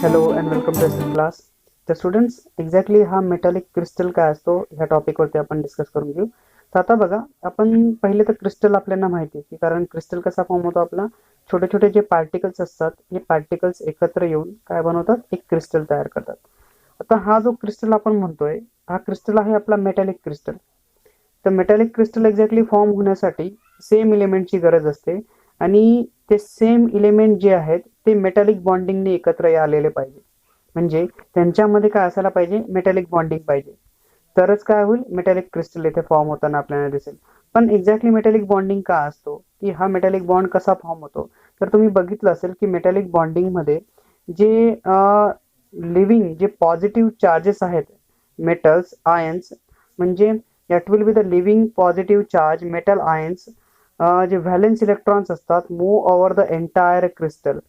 Hello and welcome to S class. तर students, exactly हा metallic crystal काय असतो ह्या टॉपिकवरती आपण डिस्कस करून घेऊ. तर आता बघा, आपण पहिले तर क्रिस्टल आपल्याला माहिती आहे की कारण क्रिस्टल कसा फॉर्म होतो आपला, छोटे छोटे जे पार्टिकल्स असतात हे पार्टिकल्स एकत्र येऊन काय बनवतात, एक क्रिस्टल तयार करतात. आता हा जो क्रिस्टल आपण म्हणतोय, हा क्रिस्टल आहे आपला मेटॅलिक क्रिस्टल. तर मेटॅलिक क्रिस्टल एक्झॅक्टली फॉर्म होण्यासाठी सेम इलेमेंटची गरज असते आणि ते सेम इलेमेंट जे आहेत ते मेटॅलिक बॉन्डिंगने एकत्र आलेले पाहिजे. म्हणजे त्यांच्यामध्ये काय असायला पाहिजे, मेटॅलिक बॉन्डिंग पाहिजे. तरच काय होईल, मेटॅलिक क्रिस्टल इथे फॉर्म होताना आपल्याला दिसेल. पण एक्झॅक्टली मेटॅलिक बॉन्डिंग का असतो, की हा मेटॅलिक बॉन्ड कसा फॉर्म होतो, तर तुम्ही बघितलं असेल की मेटॅलिक बॉन्डिंग मध्ये जे लिव्हिंग जे पॉझिटिव्ह चार्जेस आहेत, मेटल्स आयन्स, म्हणजे that will be the living positive charge metal ions, जे व्हॅलेन्स इलेक्ट्रॉन्स असतात move over the entire crystal.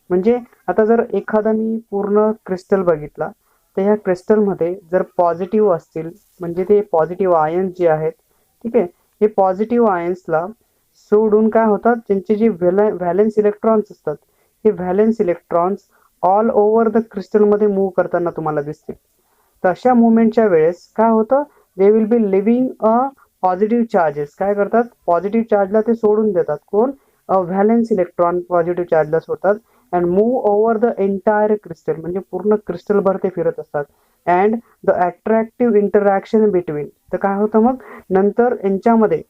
म्हणजे आता जर एखादा मी पूर्ण क्रिस्टल बघितला, तर ह्या क्रिस्टलमध्ये जर पॉझिटिव्ह असतील, म्हणजे ते पॉझिटिव्ह आयन्स जे आहेत, ठीक आहे, हे पॉझिटिव्ह आयन्सला सोडून काय होतात, त्यांचे जे व्हॅलेन्स इलेक्ट्रॉन्स असतात, हे valence electrons all over the क्रिस्टलमध्ये मूव्ह करताना तुम्हाला दिसतील. तर अशा मुवमेंटच्या वेळेस काय होतं, they will be living a positive charges. काय करतात, पॉझिटिव्ह चार्जला ते सोडून देतात. कोण, व्हॅलेन्स इलेक्ट्रॉन पॉझिटिव्ह चार्जला सोडतात and move over the entire crystal, म्हणजे पूर्ण क्रिस्टल भर ते फिरत असतात. And the attractive interaction between, तर काय होतं मग नंतर यांच्यामध्ये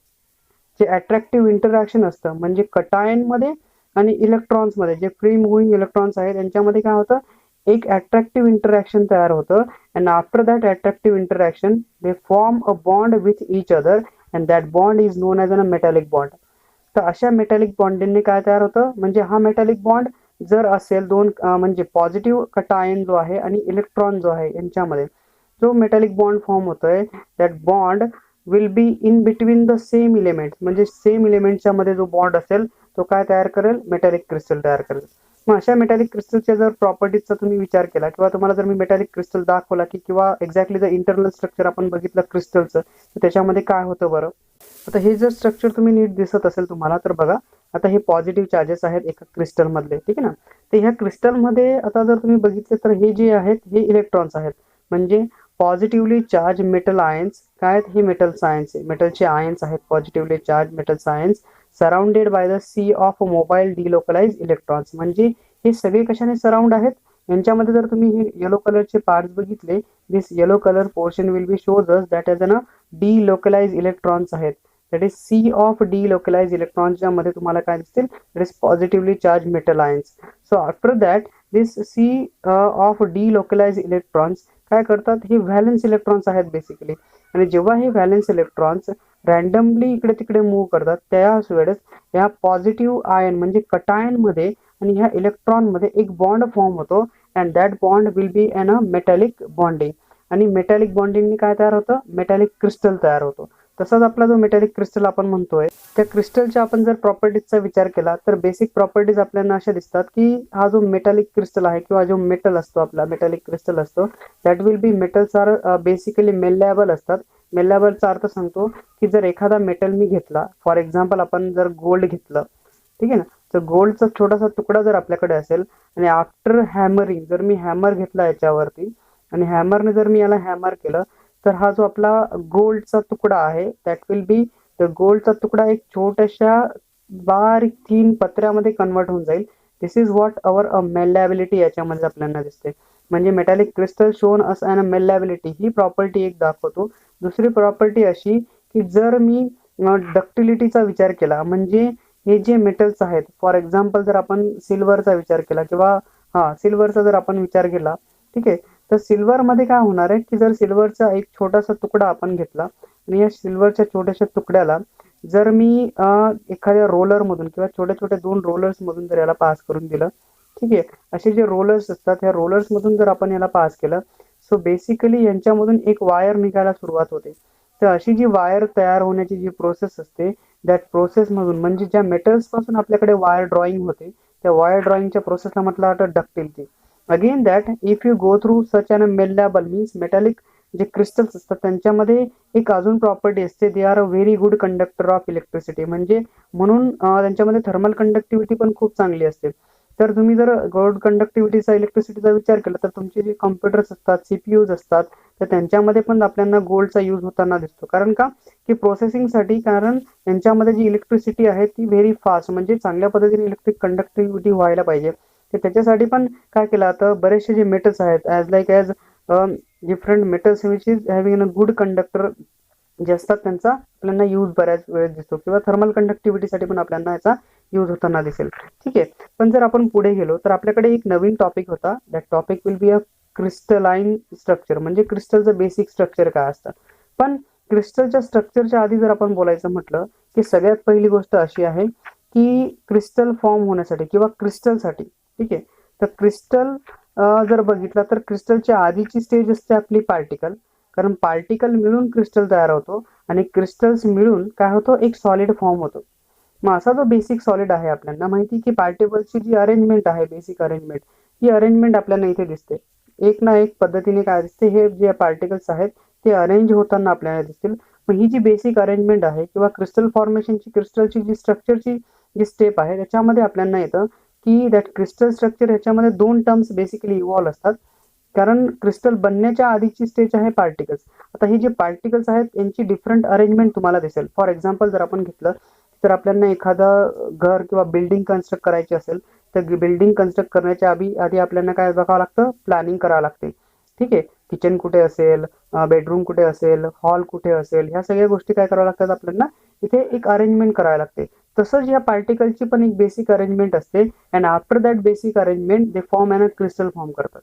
जे अट्रॅक्टिव्ह इंटरॅक्शन असतं, म्हणजे कटायनमध्ये आणि इलेक्ट्रॉन्समध्ये जे फ्री मुव्हिंग इलेक्ट्रॉन्स आहेत त्यांच्यामध्ये काय होतं, एक अट्रॅक्टिव्ह इंटरॅक्शन तयार होतं. And after that attractive interaction they form a bond with each other and that bond is non as a metallic bond. तर अशा मेटॅलिक बॉन्डिंगने काय तयार होतं, म्हणजे हा मेटॅलिक बॉन्ड जर असेल दोन म्हणजे पॉझिटिव्ह कटायन जो आहे आणि इलेक्ट्रॉन जो आहे यांच्यामध्ये जो मेटॅलिक बॉन्ड फॉर्म होतोय, that bond will be in between the same element, म्हणजे सेम इलेमेंटच्या मध्ये जो बॉन्ड असेल तो काय तयार करेल, मेटॅलिक क्रिस्टल तयार करेल. मग अशा मेटॅलिक क्रिस्टलच्या जर प्रॉपर्टीजचा तुम्ही विचार केला, किंवा तुम्हाला जर मी मेटॅलिक क्रिस्टल दाखवला की किंवा एक्झॅक्टली द इंटरनल स्ट्रक्चर आपण बघितलं क्रिस्टलचं, तर त्याच्यामध्ये काय होतं बरं. आता हे जर स्ट्रक्चर तुम्ही नीट दिसत असेल तुम्हाला, तर बघा, आता हे पॉझिटिव्ह चार्जेस आहेत एका क्रिस्टल मधले, ठीक आहे ना. तर ह्या क्रिस्टल मध्ये आता जर तुम्ही बघितले तर हे जे आहेत हे इलेक्ट्रॉन्स आहेत, म्हणजे पॉझिटिव्हली चार्ज मेटल आयन्स काय आहेत, हे मेटल आयन्स आहे, मेटलचे आयन्स आहेत positively charge metal ions, surrounded by the sea of mobile delocalise electrons. म्हणजे हे सगळे कशाने सराउंड आहेत, यांच्यामध्ये जर तुम्ही हे येलो कलरचे पार्ट्स बघितले, this yellow colour portion will be shows us that as a delocalise electrons आहेत. That is sea of delocalise इलेक्ट्रॉन्सच्या मध्ये तुम्हाला काय दिसतील, that is positively charge metal ions. So after that this sea of delocalise electrons काय करतात, हे valence electrons आहेत बेसिकली. आणि जेव्हा हे व्हॅलेन्स इलेक्ट्रॉन्स रॅन्डमली इकडे तिकडे मूव्ह करतात, त्याच वेळेस ह्या पॉझिटिव्ह आयन म्हणजे कटायन मध्ये आणि ह्या इलेक्ट्रॉन मध्ये एक बॉन्ड फॉर्म होतो and that bond will be in a metallic bonding. आणि मेटॅलिक बॉन्डिंगने काय तयार होतं, मेटॅलिक क्रिस्टल तयार होतो. तसाच आपला जो मेटॅलिक क्रिस्टल आपण म्हणतोय, त्या क्रिस्टलच्या आपण जर प्रॉपर्टीजचा विचार केला तर बेसिक प्रॉपर्टीज आपल्याला अशा दिसतात की हा जो मेटॅलिक क्रिस्टल आहे किंवा जो मेटल असतो आपला मेटॅलिक क्रिस्टल असतो, that will be metals are basically malleable असतात. मेल्लेबलचा अर्थ सांगतो की जर एखादा मेटल मी घेतला, फॉर एक्झाम्पल आपण जर गोल्ड घेतलं, ठीक आहे ना, तर गोल्डचा छोटासा तुकडा जर आपल्याकडे असेल आणि आफ्टर हॅमरिंग जर मी हॅमर घेतला याच्यावरती आणि हॅमरने जर मी याला हॅमर केलं, तर हा जो आपला गोल्डचा तुकडा आहे दॅट विल बी द गोल्डचा तुकडा एक छोट्याशा बारीक थीन पत्र्यामध्ये कन्वर्ट होऊन जाईल. दिस इज व्हॉट अवर अ मेल्लॅबिलिटी याच्यामध्ये आपल्याला दिसते. म्हणजे मेटॅलिक क्रिस्टल शोन अस अन मेल्लॅबिलिटी ही प्रॉपर्टी एक दाखवतो. दुसरी प्रॉपर्टी अशी की जर मी डक्टिलिटीचा विचार केला, म्हणजे हे जे मेटल्स आहेत, फॉर एक्झाम्पल जर आपण सिल्वरचा विचार केला किंवा सिल्वरचा जर आपण विचार केला, ठीक आहे, तर सिल्वर मध्ये काय होणार आहे की जर सिल्वरचा एक छोटासा तुकडा आपण घेतला आणि या सिल्वरच्या छोट्याशा तुकड्याला जर मी एखाद्या रोलर मधून किंवा छोट्या छोट्या दोन रोलर्स मधून जर याला पास करून दिलं, ठीक आहे, असे जे रोलर्स असतात ह्या रोलर्स मधून जर आपण याला पास केलं, सो बेसिकली यांच्यामधून एक वायर निघायला सुरुवात होते. तर अशी जी वायर तयार होण्याची जी प्रोसेस असते, दॅट प्रोसेस मधून म्हणजे ज्या मेटल्स पासून आपल्याकडे वायर ड्रॉइंग होते, त्या वायर ड्रॉइंगच्या प्रोसेसला म्हटलं जातं ductility. Again that if you go through such an malleable means metallic जे क्रिस्टल्स असतात त्यांच्यामध्ये एक अजून प्रॉपर्टी असते, they are a very good conductor of electricity. म्हणजे म्हणून त्यांच्यामध्ये थर्मल कंडक्टिव्हिटी पण खूप चांगली असते. तर तुम्ही जर गोल्ड कंडक्टिव्हिटीचा इलेक्ट्रिसिटीचा विचार केला तर तुमचे जे कॉम्प्युटर्स असतात, सीपीयूज असतात, तर त्यांच्यामध्ये पण आपल्याला गोल्डचा यूज होताना दिसतो. कारण का की प्रोसेसिंगसाठी, कारण यांच्यामध्ये जी इलेक्ट्रिसिटी आहे ती व्हेरी फास्ट, म्हणजे चांगल्या पद्धतीने इलेक्ट्रिक कंडक्टिव्हिटी व्हायला पाहिजे. तर त्याच्यासाठी पण काय केलं आता, बरेचसे जे मेटल्स आहेत as different metals which is having a good conductor जे असतात त्यांचा आपल्याला यूज बऱ्याच वेळेस दिसतो, किंवा थर्मल कंडक्टिव्हिटीसाठी पण आपल्याला याचा यूज होताना दिसेल. ठीक आहे. पण जर आपण पुढे गेलो तर आपल्याकडे एक नवीन टॉपिक होता. That topic will be a crystalline structure, म्हणजे क्रिस्टलचं बेसिक स्ट्रक्चर काय असतं. पण क्रिस्टलच्या स्ट्रक्चरच्या आधी जर आपण बोलायचं म्हटलं की सगळ्यात पहिली गोष्ट अशी आहे की क्रिस्टल फॉर्म होण्यासाठी किंवा क्रिस्टलसाठी, ठीक आहे, तर क्रिस्टल जर बघितलं तर क्रिस्टलच्या आधीची स्टेज असते आपली पार्टिकल. कारण पार्टिकल मिळून क्रिस्टल तयार होतो आणि क्रिस्टल्स मिळून काय होतो, एक सॉलिड फॉर्म होतो. मग असा जो बेसिक सॉलिड आहे आपल्याला माहिती की पार्टिकल्सची जी अरेंजमेंट आहे, बेसिक अरेंजमेंट, ही अरेंजमेंट आपल्याला इथे दिसते. एक ना एक पद्धतीने काय दिसते, हे जे पार्टिकल्स आहेत ते अरेंज होताना आपल्याला दिसतील. मग ही जी बेसिक अरेंजमेंट आहे किंवा क्रिस्टल फॉर्मेशनची, क्रिस्टलची जी स्ट्रक्चरची जी स्टेप आहे त्याच्यामध्ये आपल्याला येतं की दॅट क्रिस्टल स्ट्रक्चर, ह्याच्यामध्ये दोन टर्म्स बेसिकली इव्हॉल्व असतात. कारण क्रिस्टल बनण्याच्या आधीची स्टेज आहे पार्टिकल्स. आता हे जे पार्टिकल्स आहेत यांची डिफरंट अरेंजमेंट तुम्हाला दिसेल. फॉर एक्झाम्पल जर आपण घेतलं तर आपल्याला एखादं घर किंवा बिल्डिंग कन्स्ट्रक्ट करायची असेल तर बिल्डिंग कन्स्ट्रक्ट करण्याच्या आधी आपल्याला काय बघावं लागतं, प्लॅनिंग करावं लागते. ठीक आहे. किचन कुठे असेल, बेडरूम कुठे असेल, हॉल कुठे असेल, ह्या सगळ्या गोष्टी काय कराव्या लागतात आपल्याला, इथे एक अरेंजमेंट करावी लागते. तसंच या पार्टिकलची पण एक बेसिक अरेंजमेंट असते. And after that basic arrangement they form and crystal form करतात.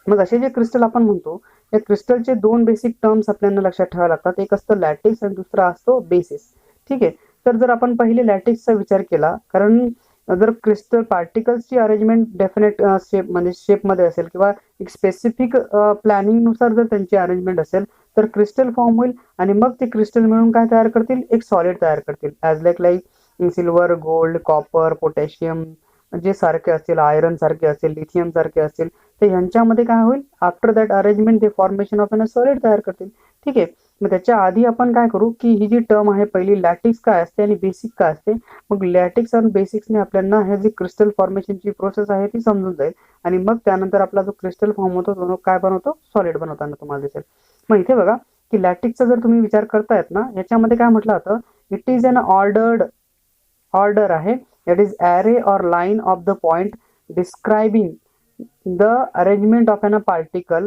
मग असे जे क्रिस्टल आपण म्हणतो, या क्रिस्टलचे दोन बेसिक टर्म्स आपल्याला लक्षात ठेवावे लागतात. एक असतं लॅटिक्स आणि दुसरा असतो बेसिस. ठीक आहे. तर जर आपण पहिले लॅटिक्सचा विचार केला, कारण जर क्रिस्टल पार्टिकल्सची अरेंजमेंट डेफिनेट शेपमध्ये असेल किंवा एक स्पेसिफिक प्लॅनिंगनुसार जर त्यांची अरेंजमेंट असेल तर क्रिस्टल फॉर्म होईल आणि मग ते क्रिस्टल मिळून काय तयार करतील, एक सॉलिड तयार करतील. As like silver, gold, copper, potassium जे सारखे असतील, आयरन सारखे असतील, लिथियम सारखे असतील, तर ह्यांच्यामध्ये काय होईल, आफ्टर दॅट अरेंजमेंट ते फॉर्मेशन ऑफ एन सॉलिड तयार करतील. ठीक आहे. मग त्याच्या आधी आपण काय करू की ही जी टर्म आहे पहिली, लॅटिक्स काय असते आणि बेसिक काय असते. मग लॅटिक्स आणि बेसिक्सने आपल्याला हे जी क्रिस्टल फॉर्मेशनची प्रोसेस आहे ती समजून जाईल आणि मग त्यानंतर आपला जो क्रिस्टल फॉर्म होतो तो काय बनवतो, सॉलिड बनवताना तुम्हाला दिसेल. मग इथे बघा की लॅटिक्सचा जर तुम्ही विचार करतायत ना, याच्यामध्ये काय म्हटलं होतं, इट इज अन ऑर्डर आहे, that is array or line of the point describing the arrangement of an a particle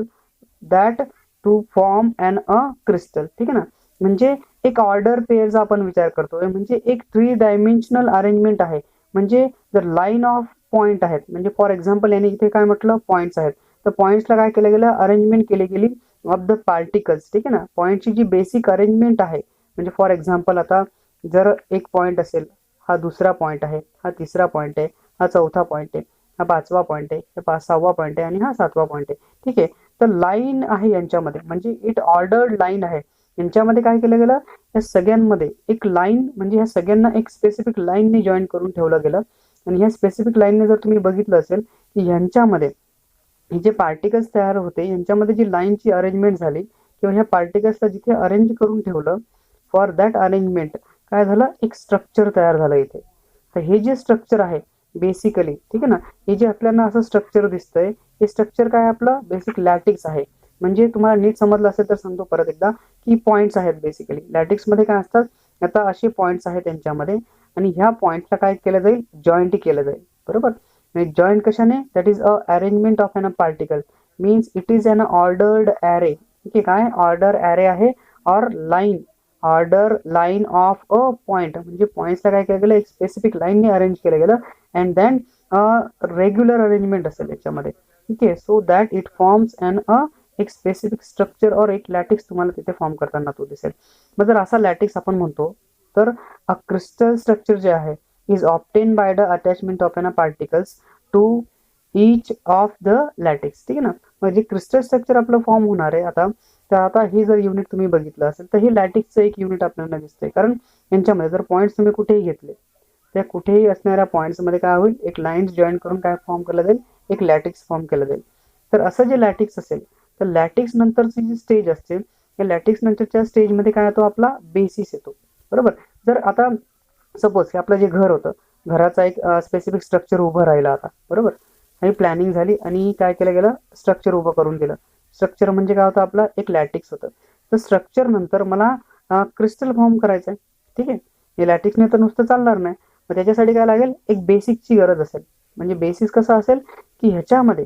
that to form an a crystal. ठीक आहे ना. म्हणजे एक ऑर्डर पेअरचा आपण विचार करतोय, म्हणजे एक 3 डायमेन्शनल अरेंजमेंट आहे. म्हणजे जर लाईन ऑफ पॉइंट आहेत, म्हणजे फॉर एक्झाम्पल याने इथे काय म्हटलं, पॉइंट्स आहेत, तर पॉइंट्सला काय केलं गेलं, अरेंजमेंट केली गेली ऑफ द पार्टिकल्स. ठीक आहे ना. पॉइंटची जी बेसिक अरेंजमेंट आहे, म्हणजे फॉर एक्झाम्पल आता जर एक पॉइंट असेल, हा दुसरा पॉइंट आहे, हा तिसरा पॉइंट आहे, हा चौथा पॉइंट आहे, हा पाचवा पॉइंट आहे, हा सहावा पॉइंट आहे आणि हा सातवा पॉइंट आहे. ठीक आहे. तर लाईन आहे यांच्यामध्ये, म्हणजे इट ऑर्डर्ड लाईन आहे. यांच्यामध्ये काय केलं गेलं, या सगळ्यांमध्ये एक लाईन, म्हणजे ह्या सगळ्यांना एक स्पेसिफिक लाईनने जॉईन करून ठेवलं गेलं. आणि ह्या स्पेसिफिक लाईनने जर तुम्ही बघितलं असेल की ह्यांच्यामध्ये हे जे पार्टिकल्स तयार होते यांच्यामध्ये जी लाईनची अरेंजमेंट झाली किंवा ह्या पार्टिकल्सला जिथे अरेंज करून ठेवलं, फॉर दॅट अरेंजमेंट काय झालं, एक स्ट्रक्चर तयार झालं इथे. तर हे जे स्ट्रक्चर आहे बेसिकली, ठीक आहे ना, हे जे आपल्याला असं स्ट्रक्चर दिसतंय, हे स्ट्रक्चर काय आपलं बेसिक लॅटिक्स आहे. म्हणजे तुम्हाला नीट समजलं असेल तर सांगतो परत एकदा की पॉइंट्स आहेत बेसिकली लॅटिक्स मध्ये काय असतात. आता असे पॉइंट्स आहेत त्यांच्यामध्ये आणि ह्या पॉइंटला काय केलं जाईल, जॉईंट केलं जाईल. बरोबर. जॉईंट कशाने, that is a arrangement of an a particle, means it is an ordered array. ठीक आहे. काय ऑर्डर ॲरे आहे, or line, order line of a point, म्हणजे पॉइंट्सला काय केलं गेलं, एक स्पेसिफिक लाईनने अरेंज केलं गेलं अँड देन रेग्युलर अरेंजमेंट असेल याच्यामध्ये. ठीक आहे. सो दॅट इट फॉर्म्स अन एक स्पेसिफिक स्ट्रक्चर और एक लॅटिक्स तुम्हाला तिथे फॉर्म करताना तो दिसेल. मग जर असा लॅटिक्स आपण म्हणतो तर अ क्रिस्टल स्ट्रक्चर जे आहे is obtained by the attachment of an particles to each of the lattice. ठीक आहे ना. म्हणजे क्रिस्टल स्ट्रक्चर आपलं फॉर्म होणार आहे आता. तर आता हे जर युनिट तुम्ही बघितलं असेल तर हे लॅटिक्सचं एक युनिट आपल्याला दिसतंय. कारण यांच्यामध्ये जर पॉईंट्स तुम्ही कुठेही घेतले, त्या कुठेही असणाऱ्या पॉईंट्समध्ये काय होईल, एक लाईन्स जॉईन करून काय फॉर्म केलं जाईल, एक लॅटिक्स फॉर्म केलं जाईल. तर असं जे लॅटिक्स असेल तर लॅटिक्स नंतरची जी स्टेज असते, या लॅटिक्स नंतरच्या स्टेजमध्ये काय येतो, आपला बेसिस येतो. बरोबर. जर आता सपोज की आपलं जे घर होतं घराचा एक स्पेसिफिक स्ट्रक्चर उभं राहिलं आता, बरोबर. आणि प्लॅनिंग झाली आणि काय केलं गेलं, स्ट्रक्चर उभं करून दिलं. स्ट्रक्चर म्हणजे काय होतं, आपलं एक लॅटिक्स होतं. तर स्ट्रक्चर नंतर मला क्रिस्टल फॉर्म करायचं आहे, ठीक आहे. हे लॅटिक्सने तर नुसतं चालणार नाही, मग त्याच्यासाठी काय लागेल, एक बेसिकची गरज असेल. म्हणजे बेसिस कसं असेल की ह्याच्यामध्ये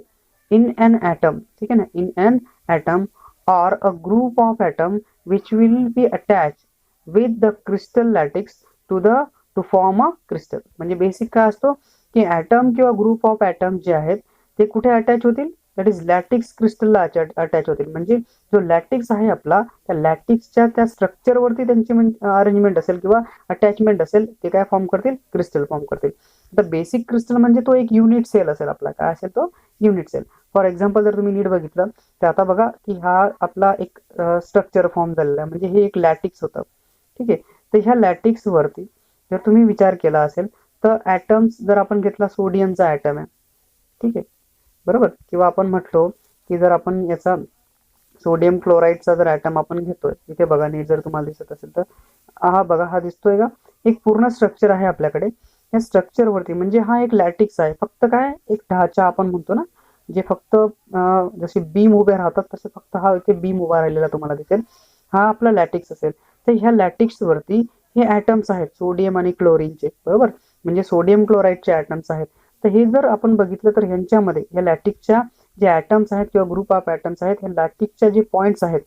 इन अन ॲटम, ठीक आहे ना, in an atom or a group of atom which will be attached with the crystal lattice to form a crystal. म्हणजे बेसिक काय असतो की ॲटम किंवा ग्रुप ऑफ ॲटम जे आहेत ते कुठे अटॅच होतील, दॅट इज लॅटिक्स क्रिस्टलला अटॅच होतील. म्हणजे जो लॅटिक्स आहे आपला, त्या लॅटिक्सच्या त्या स्ट्रक्चरवरती त्यांची अरेंजमेंट असेल किंवा अटॅचमेंट असेल, ते काय फॉर्म करतील, क्रिस्टल फॉर्म करतील. तर बेसिक क्रिस्टल म्हणजे तो एक युनिट सेल असेल आपला, काय असेल तो युनिट सेल. फॉर एक्झाम्पल जर तुम्ही नीट बघितलं तर आता बघा की हा आपला एक स्ट्रक्चर फॉर्म झालेला आहे, म्हणजे हे एक लॅटिक्स होतं, ठीक आहे. तर ह्या लॅटिक्स वरती जर तुम्ही विचार केला असेल तर ॲटम्स जर आपण घेतला, सोडियमचा ॲटम आहे, ठीक आहे, बरोबर. किंवा आपण म्हटलो की जर आपण याचा सोडियम क्लोराईडचा जर ॲटम आपण घेतोय, इथे बघा नीट जर तुम्हाला दिसत असेल तर हा बघा, हा दिसतोय का, एक पूर्ण स्ट्रक्चर आहे आपल्याकडे. या स्ट्रक्चरवरती म्हणजे हा एक लॅटिक्स आहे, फक्त काय एक ढाचा आपण म्हणतो ना, जे फक्त जसे बीम उभे राहतात तसे फक्त हा इथे बीम उभा राहिलेला तुम्हाला दिसेल, हा आपला लॅटिक्स असेल. तर ह्या लॅटिक्स वरती हे ॲटम्स आहेत सोडियम आणि क्लोरीनचे, बरोबर. म्हणजे सोडियम क्लोराईडचे ॲटम्स आहेत. तर हे जर आपण बघितलं तर ह्यांच्यामध्ये या लॅटिक्सच्या जे ॲटम्स आहेत किंवा ग्रुप ऑफ ॲटम्स आहेत, ह्या लॅटिक्सच्या जे पॉईंट्स आहेत,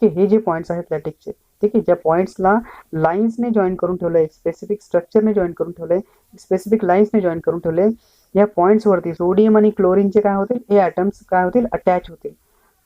की हे जे पॉईंट्स आहेत लॅटिक्सचे, ठीक आहे, ज्या पॉईंट्सला लाईन्सने जॉईन करून ठेवलंय, स्पेसिफिक स्ट्रक्चरने जॉईन करून ठेवलंय, स्पेसिफिक लाईन्सने जॉईन करून ठेवले, या पॉईंट्स वरती सोडियम आणि क्लोरीनचे काय होतील, हे ॲटम्स काय होतील, अटॅच होतील.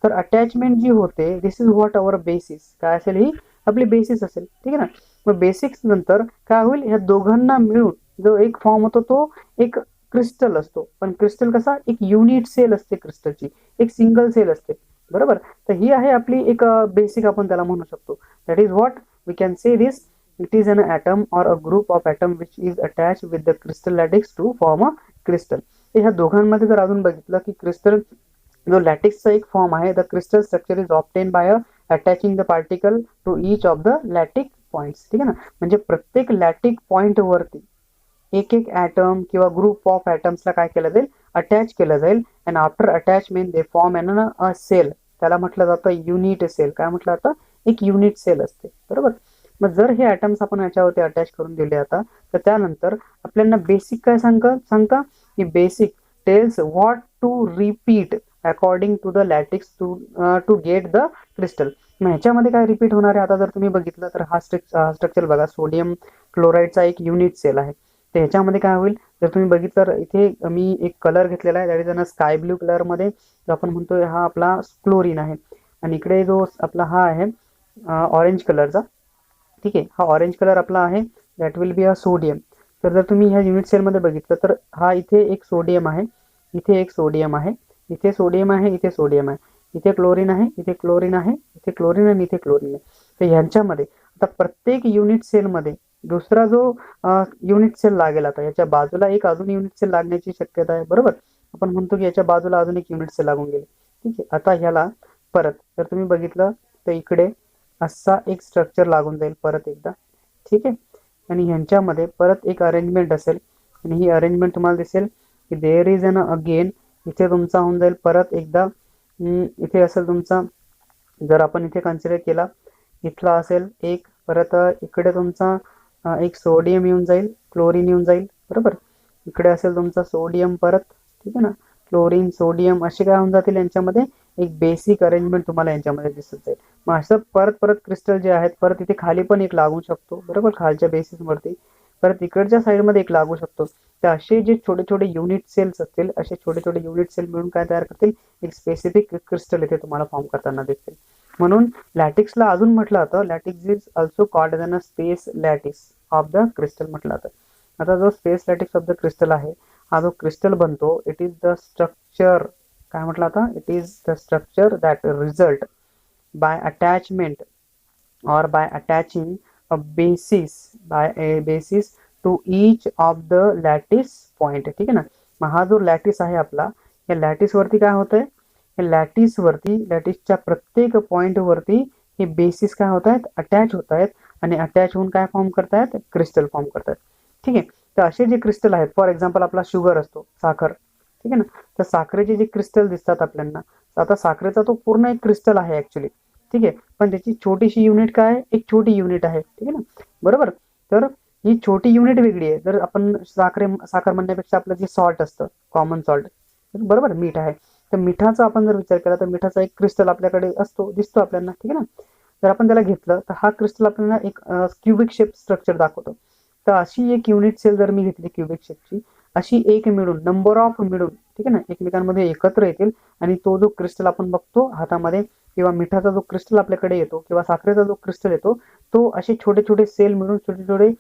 तर अटॅचमेंट जी होते, दिस इज व्हॉट अवर बेसिस, काय असेल, ही आपली बेसिस असेल, ठीक आहे ना. मग बेसिक्स नंतर काय होईल, ह्या दोघांना मिळून जो एक फॉर्म होतो तो एक क्रिस्टल असतो. पण क्रिस्टल कसा, एक युनिट सेल असते क्रिस्टलची, एक सिंगल सेल असते, बरोबर. तर ही आहे आपली एक बेसिक, आपण त्याला म्हणू शकतो. That is what we can say this, it is an atom or a group of atom which is attach with the crystal lattice to form a crystal. ह्या दोघांमध्ये जर अजून बघितलं की क्रिस्टल जो लॅटिक्सचा एक फॉर्म आहे, the crystal structure is obtained by attaching the particle to each of the lattice points, ठीक आहे ना. म्हणजे प्रत्येक लॅटिक पॉइंट वरती एक एक ॲटम किंवा ग्रुप ऑफ ॲटम्सला काय केलं जाईल, अटॅच केलं जाईल. And after attachment they form an a cell, त्याला म्हटलं जातं युनिट सेल. काय म्हटलं जातं, एक युनिट सेल असते, बरोबर. मग जर हे ॲटम्स आपण याच्यावरती अटॅच करून दिले आता, तर त्यानंतर आपल्याला बेसिक काय सांगता की basic tells what to repeat according to the lattice to get the crystal. मग ह्याच्यामध्ये काय रिपीट होणार आहे, आता जर तुम्ही बघितलं तर हा स्ट्रक्चर बघा, सोडियम क्लोराईडचा एक युनिट सेल आहे. तर ह्याच्यामध्ये काय होईल, जर तुम्ही बघितलं तर इथे मी एक कलर घेतलेला आहे, that is an sky blue कलरमध्ये, जो आपण म्हणतोय हा आपला क्लोरीन आहे. आणि इकडे जो आपला हा आहे ऑरेंज कलरचा, ठीक आहे, हा ऑरेंज कलर आपला आहे, that will be a sodium. तर जर तुम्ही ह्या युनिट सेलमध्ये बघितलं तर हा इथे एक सोडियम आहे, इथे एक सोडियम आहे, इथे सोडियम आहे, इथे सोडियम आहे, इथे क्लोरीन आहे, इथे क्लोरीन आहे, इथे क्लोरीन आणि इथे क्लोरीन आहे. तर ह्यांच्यामध्ये आता प्रत्येक युनिट सेलमध्ये दुसरा जो युनिट सेल लागेल, आता याच्या बाजूला एक अजून युनिट सेल लागण्याची शक्यता आहे, बरोबर. आपण म्हणतो की याच्या बाजूला अजून एक युनिट सेल लागून गेले, ठीक आहे. आता ह्याला परत जर तुम्ही बघितलं तर इकडे असा एक स्ट्रक्चर लागून जाईल परत एकदा, ठीक आहे. आणि ह्यांच्यामध्ये परत एक अरेंजमेंट असेल, आणि ही अरेंजमेंट तुम्हाला दिसेल की देअर इज अन अगेन, इथे तुमचा होऊन जाईल परत एकदा, इथे असेल तुमचा, जर आपण इथे कन्सिडर केला, इथला असेल एक, परत इकडे तुमचा एक सोडियम येऊन जाईल, क्लोरीन येऊन जाईल, बरोबर. इकडे असेल तुमचा सोडियम परत, ठीक आहे ना, क्लोरीन सोडियम असे काय होऊन जातील, यांच्यामध्ये एक बेसिक अरेंजमेंट तुम्हाला यांच्यामध्ये दिसत जाईल. मग असं परत परत क्रिस्टल जे आहेत, परत इथे खाली पण एक लागू शकतो, बरोबर, खालच्या बेसिसवरती, परत इकडच्या साईडमध्ये एक लागू शकतो. तर असे जे छोटे छोटे युनिट सेल्स असतील, असे छोटे छोटे युनिट सेल मिळून काय तयार करतील, एक स्पेसिफिक क्रिस्टल इथे तुम्हाला फॉर्म करताना दिसतील. म्हणून लॅटिक्सला अजून म्हटलं जातं, lattice is also called as a space lattice of the crystal म्हटलं जातं. आता जो space lattice of the crystal आहे, हा जो क्रिस्टल बनतो, इट इज द स्ट्रक्चर, काय म्हटलं आता, it is the structure that result by attachment or by attaching a basis to each of the lattice point, ठीक आहे ना. मग हा जो लॅटिस आहे आपला, या लॅटिस वरती काय होतंय, या लॅटिस वरती, लॅटिसच्या प्रत्येक पॉइंट वरती हे बेसिस काय होत आहेत, अटॅच होत आहेत, आणि अटॅच होऊन काय फॉर्म करतायत, क्रिस्टल फॉर्म करतायत, ठीक आहे. तर असे जे क्रिस्टल आहेत, फॉर एक्झाम्पल आपला शुगर असतो, साखर, ठीक आहे ना, तर साखरेचे जे क्रिस्टल दिसतात आपल्याला, आता साखरेचा तो पूर्ण एक क्रिस्टल आहे ऍक्च्युली, ठीक आहे, पण त्याची छोटीशी युनिट काय आहे, एक छोटी युनिट आहे, ठीक आहे ना, बरोबर. तर ही छोटी युनिट वेगळी आहे. जर आपण साखर म्हणण्यापेक्षा आपलं जे सॉल्ट असतं, कॉमन सॉल्ट, बरोबर, मीठ आहे, तर मिठाचा आपण जर विचार केला तर मिठाचा एक क्रिस्टल आपल्याकडे असतो, दिसतो आपल्याला, ठीक आहे ना. जर आपण त्याला घेतलं तर हा क्रिस्टल आपल्याला एक क्युबिक शेप स्ट्रक्चर दाखवतो. तर अशी एक युनिट सेल जर मी घेतली क्युबिक शेपची, अशी एक मिळून, नंबर ऑफ मिळून, ठीक आहे ना, एकमेकांमध्ये एकत्र येतील आणि तो जो क्रिस्टल आपण बघतो हातामध्ये, किंवा मिठाचा जो क्रिस्टल आपल्याकडे येतो, किंवा साखरेचा जो क्रिस्टल येतो, तो असे छोटे छोटे सेल मिळून, छोटे छोटे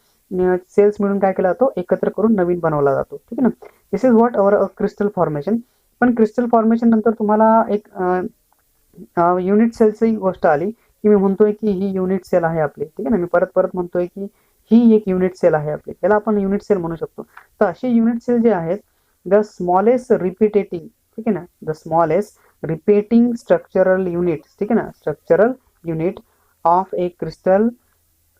सेल्स मिळून काय केला जातो, एकत्र करून नवीन बनवला जातो, ठीक आहे ना. This is what our crystal formation. पण क्रिस्टल फॉर्मेशन नंतर तुम्हाला एक युनिट सेलची गोष्ट आली, की मी म्हणतोय की ही युनिट सेल आहे आपली, ठीक आहे ना, मी परत परत म्हणतोय की ही एक युनिट सेल आहे आपली, त्याला आपण युनिट सेल म्हणू शकतो. तर असे युनिट सेल जे आहेत, द स्मॉलेस्ट रिपीटेटिंग, ठीक आहे ना, the smallest repeating structural unit, ठीक आहे ना, structural unit of A crystal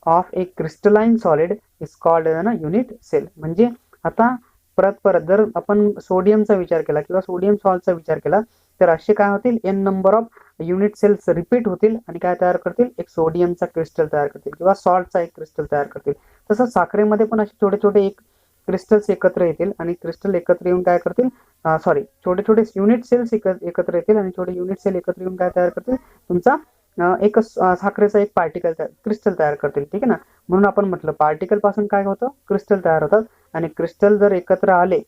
of A crystalline solid is called ना युनिट सेल. म्हणजे आता परत परत जर आपण सोडियमचा विचार केला किंवा सोडियम सॉल्टचा विचार केला, तर असे काय होतील, an number of unit cells repeat होतील आणि काय तयार करतील, एक सोडियमचा क्रिस्टल तयार करतील किंवा सॉल्टचा एक क्रिस्टल तयार करतील. तसं साखरेमध्ये पण असे छोटे छोटे एक क्रिस्टल्स एकत्र येतील आणि क्रिस्टल एकत्र येऊन काय करतील, सॉरी, छोटे छोटे युनिट सेल्स एकत्र येतील आणि छोटे युनिट सेल एकत्र येऊन काय तयार करतील, तुमचा एक साखरेचा एक पार्टिकल क्रिस्टल तयार करतील, ठीक आहे ना. म्हणून आपण म्हटलं पार्टिकल पासून काय होतं, क्रिस्टल तयार होतात, आणि क्रिस्टल जर एकत्र आले,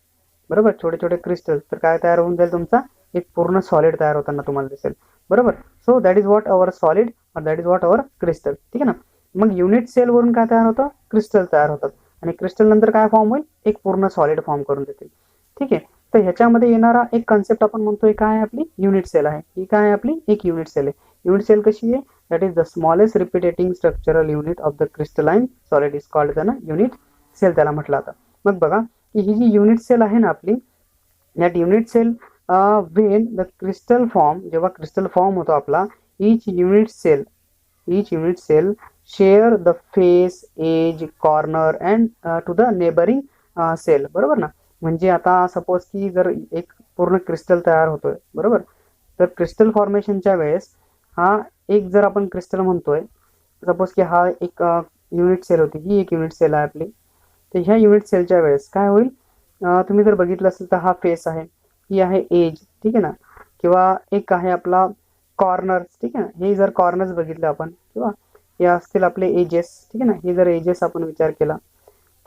बरोबर, छोटे छोटे क्रिस्टल, तर काय तयार होऊन जाईल, तुमचा एक पूर्ण सॉलिड तयार होताना तुम्हाला दिसेल, बरोबर. So that is what our solid or that is what our crystal, ठीक आहे ना. मग युनिट सेल वरून काय तयार होतं, क्रिस्टल तयार होतात, आणि क्रिस्टल नंतर काय फॉर्म होईल, एक पूर्ण सॉलिड फॉर्म करून देतील, ठीक आहे. तर ह्याच्यामध्ये येणारा एक कन्सेप्ट आपण म्हणतोय काय आहे, आपली युनिट सेल आहे, ही काय आहे, आपली एक युनिट सेल आहे. युनिट सेल कशी आहे, that is the smallest repeating structural unit of the crystalline solid is called ना युनिट सेल, त्याला म्हटलं जातं. मग बघा की ही जी युनिट सेल आहे ना आपली, that unit cell when the crystal form, जेव्हा क्रिस्टल फॉर्म होतो आपला, each unit cell share the face, edge, corner and to the neighboring cell, बरोबर ना. म्हणजे आता सपोज की जर एक पूर्ण क्रिस्टल तयार होतोय, बरोबर, तर क्रिस्टल फॉर्मेशनच्या वेळेस हा एक, जर आपण क्रिस्टल म्हणतोय, सपोज की हा एक युनिट सेल होती, ही एक युनिट सेल आहे आपली, तर ह्या युनिट सेलच्या वेळेस काय होईल, तुम्ही जर बघितलं असेल तर हा फेस आहे, ही आहे एज, ठीक आहे ना, किंवा एक आहे आपला कॉर्नर्स, ठीक आहे ना, हे जर कॉर्नर्स बघितले आपण, किंवा हे असतील आपले एजेस, ठीक आहे ना, हे जर एजेस आपण विचार केला,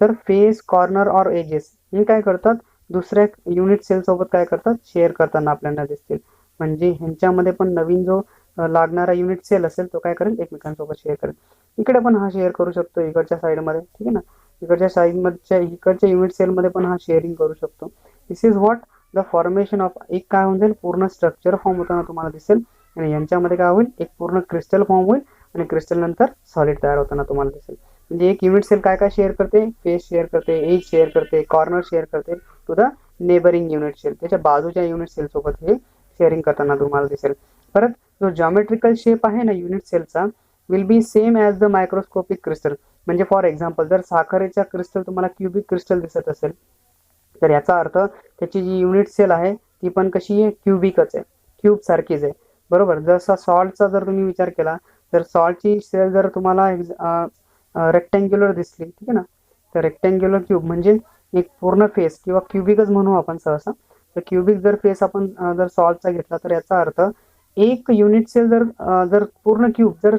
तर फेस, कॉर्नर और एजेस हे काय करतात, दुसऱ्या युनिट सेल सोबत काय करतात, शेअर करताना आपल्याला दिसतील. म्हणजे ह्यांच्यामध्ये पण नवीन जो लागणारा युनिट सेल असेल तो काय करेल, एकमेकांसोबत शेअर करेल. इकडे पण हा शेअर करू शकतो, इकडच्या साईडमध्ये, ठीक आहे ना, इकडच्या साईडमध्ये इकडच्या युनिट सेलमध्ये पण हा शेअरिंग करू शकतो. This is what the formation of, एक काय होऊन जाईल, पूर्ण स्ट्रक्चर फॉर्म होताना तुम्हाला दिसेल, आणि यांच्यामध्ये काय होईल, एक पूर्ण क्रिस्टल फॉर्म होईल आणि क्रिस्टल नंतर सॉलिड तयार होताना तुम्हाला दिसेल. म्हणजे एक युनिट सेल काय काय शेअर करते, फेस शेअर करते, एज शेअर करते, कॉर्नर शेअर करते to the neighbouring unit cell, त्याच्या बाजूच्या युनिट सेल सोबत हे शेअरिंग करताना तुम्हाला दिसेल. परत जो जॉमेट्रिकल शेप आहे ना युनिट सेलचा, will be same as the microscopic crystal. म्हणजे फॉर एक्झाम्पल जर साखरेच्या क्रिस्टल तुम्हाला क्युबिक क्रिस्टल दिसत असेल, तर याचा अर्थ त्याची जी युनिट सेल आहे ती पण कशी आहे, क्युबिकच आहे, क्यूब सारखीच आहे, बरोबर. जसा सॉल्टचा जर तुम्ही विचार केला, तर सॉल्टची सेल जर तुम्हाला रेक्टँग्युलर दिसली, ठीक आहे ना, तर रेक्टँग्युलर क्यूब म्हणजे एक पूर्ण फेस, किंवा क्युबिकच म्हणू आपण सहसा, तर क्युबिक जर फेस आपण जर सॉल्टचा घेतला, तर याचा अर्थ एक युनिट सेल जर जर पूर्ण क्यूब जर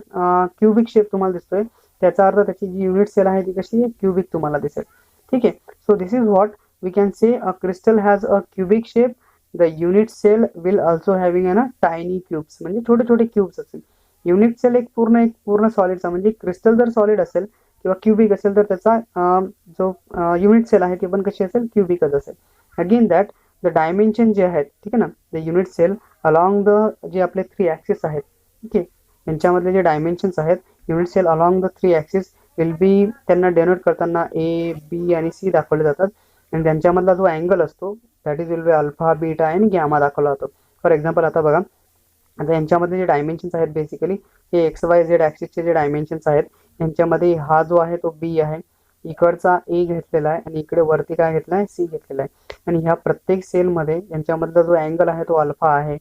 क्युबिक शेप तुम्हाला दिसतोय, त्याचा अर्थ त्याची जी युनिट सेल आहे ती कशी आहे, क्युबिक तुम्हाला दिसेल, ठीक आहे. So this is what we can say a crystal has a cubic shape. The unit cell will also having a tiny cubes, म्हणजे छोटे छोटे क्यूब्स असेल. युनिट सेल एक पूर्ण सॉलिडचा, म्हणजे क्रिस्टल जर सॉलिड असेल किंवा क्युबिक असेल, तर त्याचा जो युनिट सेल आहे ती पण कशी असेल, क्युबिकच असेल. अगेन दॅट द डायमेन्शन जे आहेत, ठीक आहे ना, the unit cell along the जे आपले 3 ॲक्सिस आहेत, ठीक आहे, यांच्यामधले जे डायमेन्शन्स आहेत, unit cell along the 3 axis will be, त्यांना डेनोट करताना ए, बी आणि सी दाखवले जातात, आणि त्यांच्यामधला जो अँगल असतो that is will be alpha, beta आणि गॅमा दाखवला जातो. फॉर एक्झाम्पल आता बघा, आता यांच्यामध्ये जे डायमेन्शन्स आहेत बेसिकली हे एक्स वाय झेड ॲक्सिसचे जे डायमेन्शन्स आहेत, यांच्यामध्ये हा जो आहे तो बी आहे, इकडचा ए घेतलेला आहे आणि इकडे वरती काय घेतला आहे, सी घेतलेला आहे. आणि ह्या प्रत्येक सेलमध्ये यांच्यामधला जो अँगल आहे तो अल्फा आहे.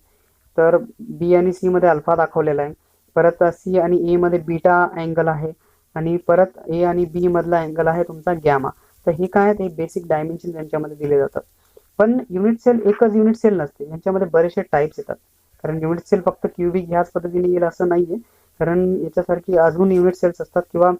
तर बी आणि सी मध्ये अल्फा दाखवलेला आहे. परत सी आणि ए मध्ये बीटा अँगल आहे आणि परत ए आणि बी मधला अँगल आहे तुमचा गॅमा. तर हे काय ते बेसिक डायमेन्शन यांच्यामध्ये दिले जातात. पण युनिट सेल एकच युनिट सेल नसते, यांच्यामध्ये बरेचसे टाइप्स येतात. कारण युनिट सेल फक्त क्यूबिक ह्याच पद्धतीने येईल असं नाहीये, कारण याच्यासारखी अजून युनिट सेल्स असतात किंवा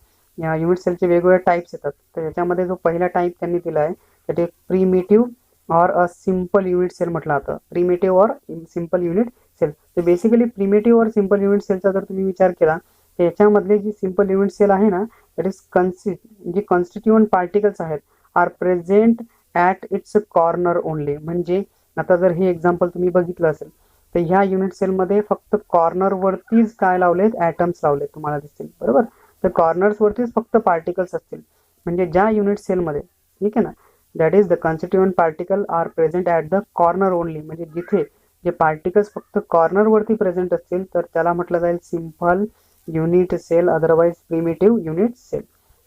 युनिट सेलचे वेगवेगळे टाइप्स येतात. तर याच्यामध्ये जो पहिला टाइप त्यांनी दिला आहे ते primitive or a simple unit cell म्हटलं जातं. Primitive or simple unit cell. तर basically primitive or simple unit सेलचा जर तुम्ही विचार केला तर याच्यामधले जी सिंपल युनिट सेल आहे ना, दॅट इज जे कॉन्स्टिट्युएंट पार्टिकल्स आहेत are present at its corner only. म्हणजे आता जर हे एक्झाम्पल तुम्ही बघितलं असेल तर ह्या युनिट सेलमध्ये फक्त कॉर्नर वरतीच काय लावलेत, ॲटम्स लावलेत तुम्हाला दिसतील, बरोबर. तर कॉर्नर्स वरतीच फक्त पार्टिकल्स असतील. म्हणजे ज्या युनिट सेलमध्ये, ठीक आहे ना, that is the constituent particle are present at the corner only. म्हणजे जिथे जे पार्टिकल्स फक्त कॉर्नर वरती प्रेझेंट असतील तर त्याला म्हटलं जाईल simple unit cell, otherwise primitive unit cell.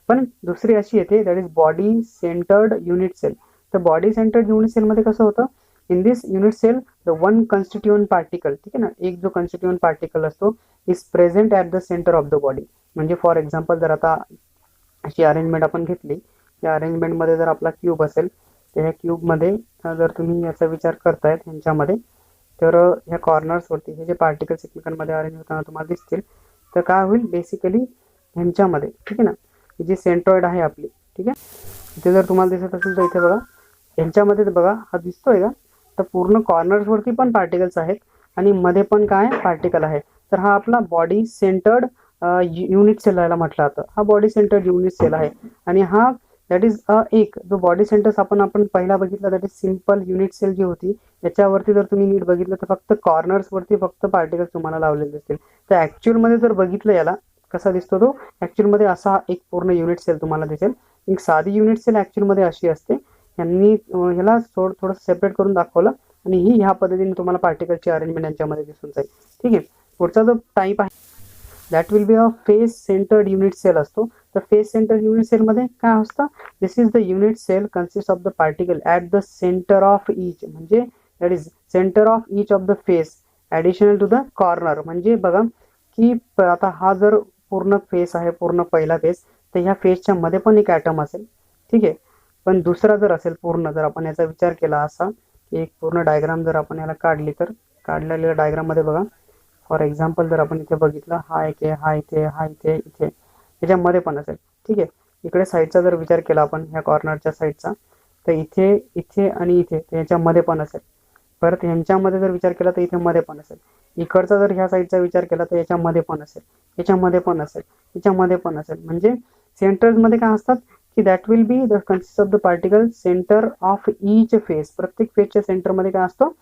पण दुसरी अशी येते that is body centred unit cell. तर बॉडी सेंटर्ड युनिट सेलमध्ये कसं होतं, in this unit cell the one constituent particle, ठीक आहे ना, एक जो कॉन्स्टिट्युएंट पार्टिकल असतो is present at the centre of the body. म्हणजे फॉर एक्झाम्पल जर आता अशी अरेंजमेंट आपण घेतली, या अरेंजमेंटमध्ये जर आपला क्यूब असेल तर ह्या क्यूबमध्ये जर तुम्ही याचा विचार करतायत ह्यांच्यामध्ये, तर ह्या कॉर्नर्सवरती हे जे पार्टिकल्स एकमेकांमध्ये अरेंज होताना तुम्हाला दिसतील. तर काय होईल बेसिकली ह्यांच्यामध्ये, ठीक आहे ना, ही जी सेंट्रॉइड आहे आपली, ठीक आहे, इथे जर तुम्हाला दिसत असेल तर इथे बघा ह्यांच्यामध्ये बघा हा दिसतोय का, तर पूर्ण कॉर्नर्सवरती पण पार्टिकल्स आहेत आणि मध्ये पण काय पार्टिकल आहे. तर हा आपला बॉडी सेंटर्ड युनिट सेल याला म्हटलं जातं. हा बॉडी सेंटर्ड युनिट सेल आहे. आणि हा दॅट इज एक जो बॉडी सेंटर्स आपण पहिला बघितला that is simple unit cell जी होती, याच्यावरती जर तुम्ही नीट बघितलं तर फक्त कॉर्नर्सवरती फक्त पार्टिकल्स तुम्हाला लावलेले दिसतील. तर ॲक्च्युअलमध्ये जर बघितलं याला कसा दिसतो तो, ॲक्च्युअलमध्ये असा एक पूर्ण युनिट सेल तुम्हाला दिसेल. एक साधी युनिट सेल ॲक्च्युअलमध्ये अशी असते. यांनी ह्याला थोडंसं सेपरेट करून दाखवलं आणि ही ह्या पद्धतीने तुम्हाला पार्टिकलची अरेंजमेंट यांच्यामध्ये दिसून जाईल. ठीक आहे. पुढचा जो टाईप आहे that will be a face centred unit cell असतो. तर फेस सेंटर्ड युनिट सेलमध्ये काय असतं, this is the unit cell consist of the particle at the centre of each. म्हणजे that is centre of each of the face additional to the corner. म्हणजे बघा की आता हा जर पूर्ण फेस आहे, पूर्ण पहिला फेस, तर ह्या फेसच्या मध्ये पण एक ॲटम असेल, ठीक आहे. पण दुसरा जर असेल पूर्ण, जर आपण याचा विचार केला असा एक पूर्ण डायग्राम जर आपण याला काढली, तर काढलेल्या डायग्राममध्ये बघा फॉर एक्झाम्पल जर आपण इथे बघितलं, हा इथे, हा इथे, हा इथे, इथे याच्यामध्ये पण असेल, ठीक आहे. इकडे साईडचा जर विचार केला आपण ह्या कॉर्नरच्या साईडचा, तर इथे, इथे आणि इथे याच्यामध्ये पण असेल. परत ह्यांच्यामध्ये जर विचार केला तर इथे मध्ये पण असेल. इकडचा जर ह्या साईडचा विचार केला तर याच्यामध्ये पण असेल, याच्यामध्ये पण असेल, याच्यामध्ये पण असेल. म्हणजे सेंटर्समध्ये काय असतात की that will be the consist of the particle centre of each face. प्रत्येक फेसच्या सेंटरमध्ये काय असतो,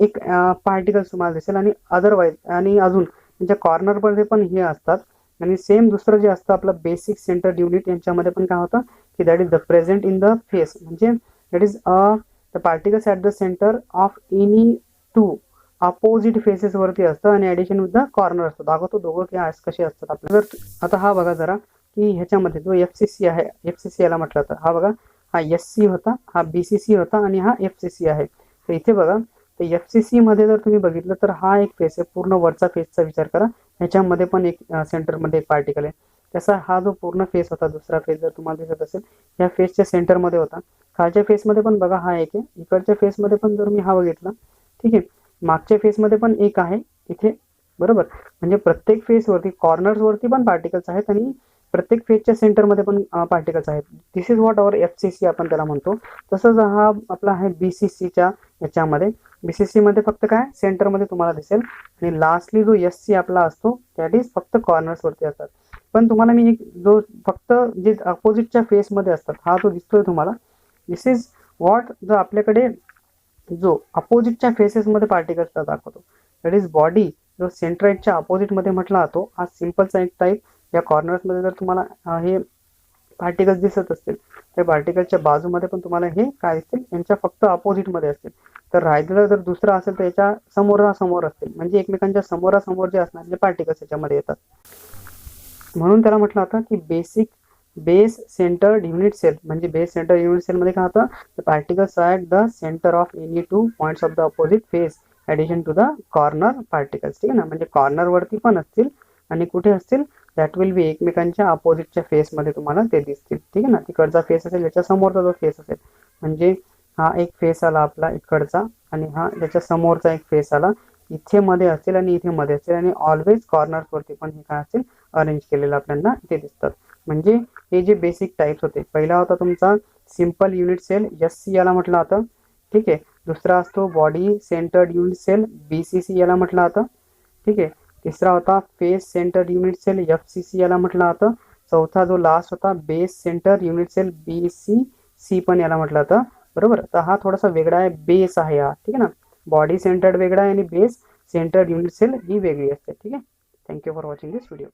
एक पार्टिकल्स तुम्हाला दिसेल. आणि अदरवाईज आणि अजून त्यांच्या कॉर्नरमध्ये पण हे असतात. आणि सेम दुसरं जे असतं आपलं बेसिक सेंटर युनिट, यांच्यामध्ये पण काय होतं की that is the present in the face. म्हणजे that is the particles at the centre of any two opposite faces वरती असतं आणि ॲडिशन विथ द कॉर्नर असतो. दाखवतो दोघं कसे असतात आपल्याला. जर आता हा बघा जरा की ह्याच्यामध्ये जो FCC आहे, FCC याला म्हटलं तर हा बघा, हा SC होता, हा BCC होता आणि हा FCC आहे. तर इथे बघा, तर FCC मध्ये जर तुम्ही बघितलं तर हा एक फेस आहे, पूर्ण वरचा फेसचा विचार करा, ह्याच्यामध्ये पण एक सेंटरमध्ये एक पार्टिकल आहे. तसा हा जो पूर्ण फेस होता, दुसरा फेस जर तुम्हाला दिसत असेल, ह्या फेसच्या सेंटरमध्ये होता. खालच्या फेसमध्ये पण बघा हा एक आहे, इकडच्या फेसमध्ये पण जर मी हा बघितला, ठीक आहे, मागच्या फेसमध्ये पण एक आहे इथे, बरोबर. म्हणजे प्रत्येक फेसवरती कॉर्नर्सवरती पण पार्टिकल्स आहेत आणि प्रत्येक फेजच्या सेंटरमध्ये पण पार्टिकल्स आहेत. दिस इज व्हॉट अवर FCC आपण त्याला म्हणतो. तसंच हा आपला आहे BCCच्या याच्यामध्ये. BCC मध्ये फक्त काय सेंटरमध्ये तुम्हाला दिसेल आणि लास्टली जो SC आपला असतो दॅट इज फक्त कॉर्नर्सवरती असतात. पण तुम्हाला मी एक जो फक्त जे अपोजिटच्या फेसमध्ये असतात हा जो दिसतोय तुम्हाला, दिस इज व्हॉट जो आपल्याकडे जो अपोजिटच्या फेसेसमध्ये पार्टिकल्सला दाखवतो, दॅट इज बॉडी जो सेंट्राइडच्या अपोजिटमध्ये म्हटला जातो. हा सिंपलचा एक टाईप. या कॉर्नर्समध्ये जर तुम्हाला हे पार्टिकल्स दिसत असतील तर पार्टिकलच्या बाजूमध्ये पण तुम्हाला हे काय दिसतील, यांच्या फक्त अपोजिटमध्ये असतील. तर राहिलेलं जर दुसरं असेल तर याच्या समोरासमोर असतील. म्हणजे एकमेकांच्या समोरासमोर जे असणार जे पार्टिकल्स याच्यामध्ये येतात. म्हणून त्याला म्हटलं जातं की basic base centred unit cell, म्हणजे बेस सेंटर युनिट सेल मध्ये काय होतं, the particles are at the centre of any two points of the opposite face addition to the corner particles, ठीक आहे ना, म्हणजे कॉर्नर वरती पण असतील आणि कुठे असतील, दॅट विल बी एकमेकांच्या अपोजिटच्या फेसमध्ये तुम्हाला ते दिसतील, ठीक आहे ना. तिकडचा फेस असेल, याच्या समोरचा जो फेस असेल, म्हणजे हा एक फेस आला आपला इकडचा आणि हा याच्या समोरचा एक फेस आला, इथे मध्ये असतील आणि इथे मध्ये असतील आणि ऑलवेज कॉर्नर्स वरती पण हे काय असेल अरेंज केलेलं आपल्याला इथे दिसतात. म्हणजे हे जे बेसिक टाइप्स होते, पहिला होता तुमचा सिंपल युनिट सेल, SC याला म्हटलं जातं, ठीक आहे. दुसरा असतो body centred unit cell, BCC याला म्हटलं जातं, ठीक आहे. तिसरा होता face centre unit cell, FCC याला म्हटलं जातं. चौथा जो लास्ट होता base centre unit cell, BCC पण याला म्हटलं जातं, बरोबर. तर हा थोडासा वेगळा आहे, बेस आहे हा, ठीक आहे ना. बॉडी सेंटर्ड वेगळा आहे आणि बेस सेंटर्ड युनिट सेल ही वेगळी असते, ठीक आहे. Thank you for watching this video.